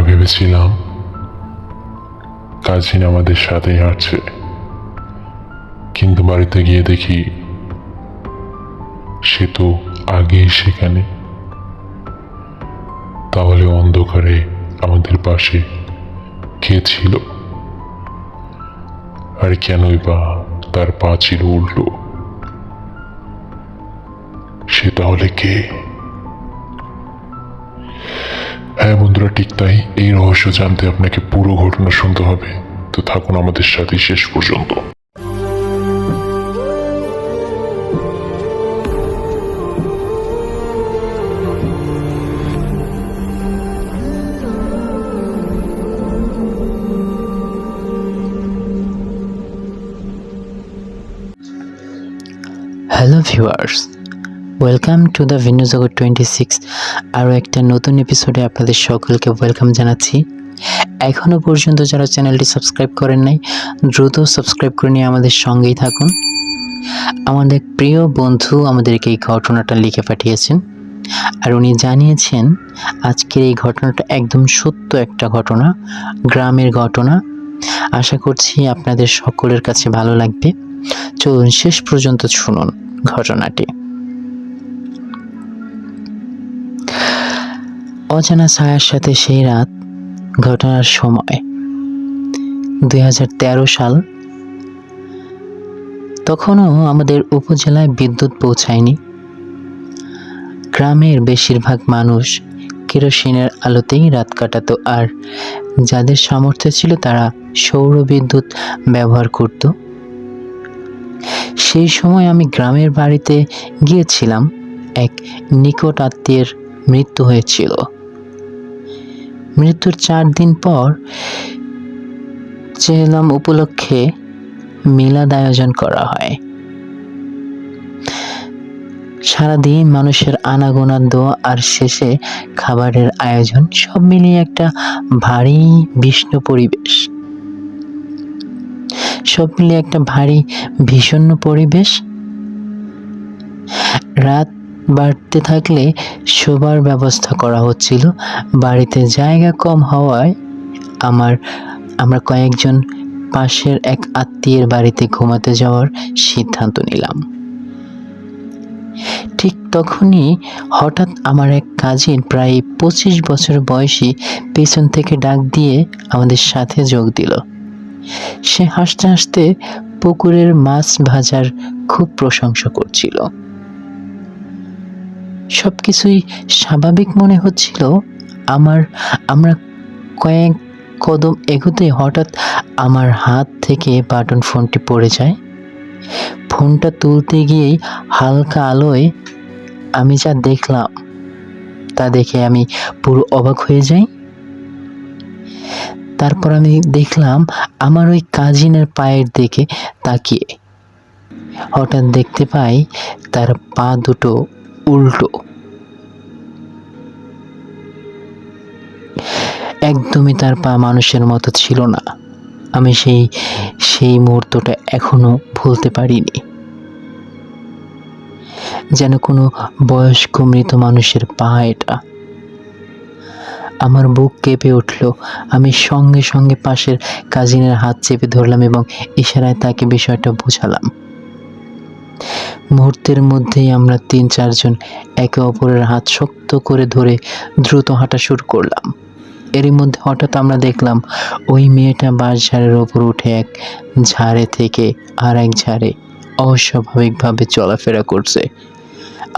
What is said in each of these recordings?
ভেবেছিলাম কাজিন আমাদের সাথেই হাঁটছে, কিন্তু বাড়িতে গিয়ে দেখি সে তো আগেই সেখানে। তাহলে অন্ধকারে আমাদের পাশে কে ছিল, আর কেনই বা তার পা ছিল উল্টো? সে তাহলে কে? হ্যাঁ বন্ধুরা, ঠিক তাই। এই রহস্য জানতে আপনাকে পুরো ঘটনা শুনতে হবে, তো থাকুন আমাদের সাথে শেষ পর্যন্ত। Hello viewers, welcome to the Bhinnojagat 26। আরও একটা নতুন এপিসোডে আপনাদের সকলকে ওয়েলকাম জানাচ্ছি। এখনও পর্যন্ত যারা চ্যানেলটি সাবস্ক্রাইব করেন নাই, দ্রুত সাবস্ক্রাইব করে নিয়ে আমাদের সঙ্গেই থাকুন। আমাদের প্রিয় বন্ধু আমাদেরকে এই ঘটনাটা লিখে পাঠিয়েছেন, আর উনি জানিয়েছেন আজকের এই ঘটনাটা একদম সত্য একটা ঘটনা, গ্রামের ঘটনা। আশা করছি আপনাদের সকলের কাছে ভালো লাগবে। চলুন শেষ পর্যন্ত শুনুন ঘটনাটি। অজানা ছায়ার সাথে সেই রাত। ঘটনার সময় 2013 সাল। তখনও আমাদের উপজেলায় বিদ্যুৎ পৌঁছায়নি। গ্রামের বেশিরভাগ মানুষ কেরোসিনের আলোতেই রাত কাটাতো, আর যাদের সামর্থ্য ছিল তারা সৌর বিদ্যুৎ ব্যবহার করত। সেই সময় আমি গ্রামের বাড়িতে গিয়েছিলাম। এক নিকট আত্মীয়ের মৃত্যু হয়েছিল। মৃত্যুর 4 দিন পর চেহলাম উপলক্ষে মিলাদ আয়োজন করা হয়। সারাদিন মানুষের আনাগোনা, দোয়া আর শেষে খাবারের আয়োজন, সব মিলিয়ে একটা ভারী বিষণ্ণ পরিবেশ। রাত বাড়তে থাকলে শোবার ব্যবস্থা করা হচ্ছিল। বাড়িতে জায়গা কম হওয়ায় আমরা কয়েকজন পাশের এক আত্মীয়ের বাড়িতে ঘুমাতে যাওয়ার সিদ্ধান্ত নিলাম। ঠিক তখনই হঠাৎ আমার এক কাজিন, প্রায় 25 বছর বয়সী, পেছন থেকে ডাক দিয়ে আমাদের সাথে যোগ দিল। সে হাসতে হাসতে পুকুরের মাছ ভাজার খুব প্রশংসা করছিল। সবকিছুই স্বাভাবিক মনে হচ্ছিল। আমরা কয়েক কদম এগোতে হঠাৎ আমার হাত থেকে বাটন ফোনটি পড়ে যায়। ফোনটা তুলতে গিয়েই হালকা আলোয় আমি যা দেখলাম তা দেখে আমি পুরো অবাক হয়ে যাই। তারপর আমি দেখলাম আমার ওই কাজিনের পায়ের দিকে তাকিয়ে হঠাৎ দেখতে পাই তার পা দুটো উল্টো। একদমই তার পা মানুষের মতো ছিল না। আমি সেই মুহূর্তটা এখনো ভুলতে পারিনি। যেন কোনো বয়স্ক মৃত মানুষের পা এটা। আমার বুক কেঁপে উঠল। আমি সঙ্গে সঙ্গে পাশের কাজিনের হাত চেপে ধরলাম এবং ইশারায় তাকে বিষয়টা বোঝালাম। মুহূর্তের মধ্যেই আমরা 3-4 জন একে অপরের হাত শক্ত করে ধরে দ্রুত হাঁটা শুরু করলাম। এরই মধ্যে হঠাৎ আমরা দেখলাম ওই মেয়েটা বাঁশঝাড়ের ওপর উঠে এক ঝাড়ে থেকে আর এক ঝাড়ে অস্বাভাবিকভাবে চলাফেরা করছে।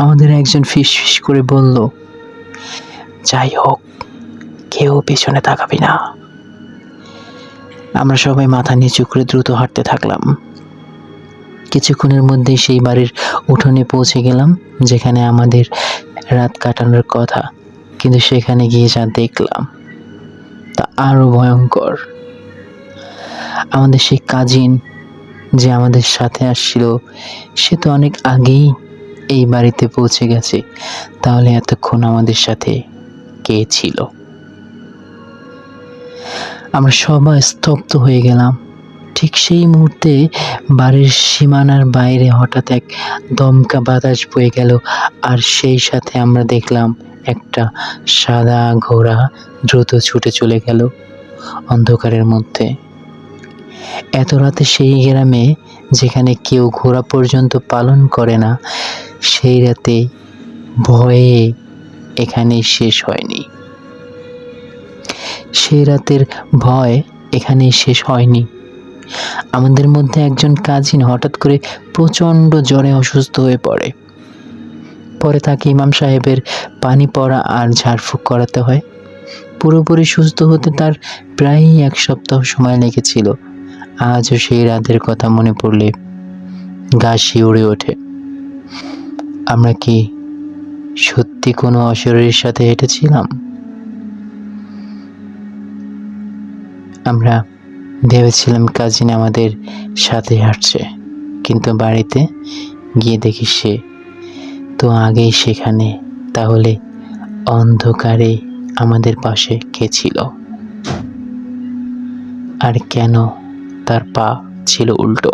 আমাদের একজন ফিসফিস করে বলল, যাই হোক, কেউ পিছনে তাকাবি না। আমরা সবাই মাথা নিচু করে দ্রুত হাঁটতে থাকলাম। কিছুক্ষণের মধ্যেই সেই বাড়ির উঠোনে পৌঁছে গেলাম যেখানে আমাদের রাত কাটানোর কথা। কিন্তু সেখানে গিয়ে যা দেখলাম তা আরো ভয়ঙ্কর। আমাদের সেই কাজিন যে আমাদের সাথে আসছিল, সে তো অনেক আগেই এই বাড়িতে পৌঁছে গেছে। তাহলে এতক্ষণ আমাদের সাথে কে ছিল? আমরা সবাই স্তব্ধ হয়ে গেলাম। ঠিক সেই মুহূর্তে বাড়ির সীমানার বাইরে হঠাৎ এক দমকা বাতাস বয়ে গেল, আর সেই সাথে আমরা দেখলাম একটা সাদা ঘোড়া দ্রুত ছুটে চলে গেল অন্ধকারের মধ্যে। এত রাতে সেই গ্রামে যেখানে কেউ ঘোড়া পর্যন্ত পালন করে না, সেই রাতে ভয়ে এখানেই শেষ হয়নি। সেই রাতের ভয় এখানেই শেষ হয়নি। আমাদের মধ্যে একজন কাজিন হঠাৎ করে প্রচণ্ড জ্বরে অসুস্থ হয়ে পড়ে। পরে তাকে ইমাম সাহেবের পানি পড়া আর ঝাড়ফুঁক করাতে হয়। পুরোপুরি সুস্থ হতে তার প্রায় 1 সপ্তাহ সময় লেগেছিল। আজও সেই রাতের কথা মনে পড়লে গা শিউরে ওঠে। আমরা কি সত্যি কোনো অশরীরের সাথে হেঁটেছিলাম? আমরা ভেবেছিলাম কাজিন আমাদের সাথে হাঁটছে, কিন্তু বাড়িতে গিয়ে দেখি সে তো আগেই সেখানে। তাহলে অন্ধকারে আমাদের পাশে কে ছিল? আর কেন তার পা ছিল উল্টো?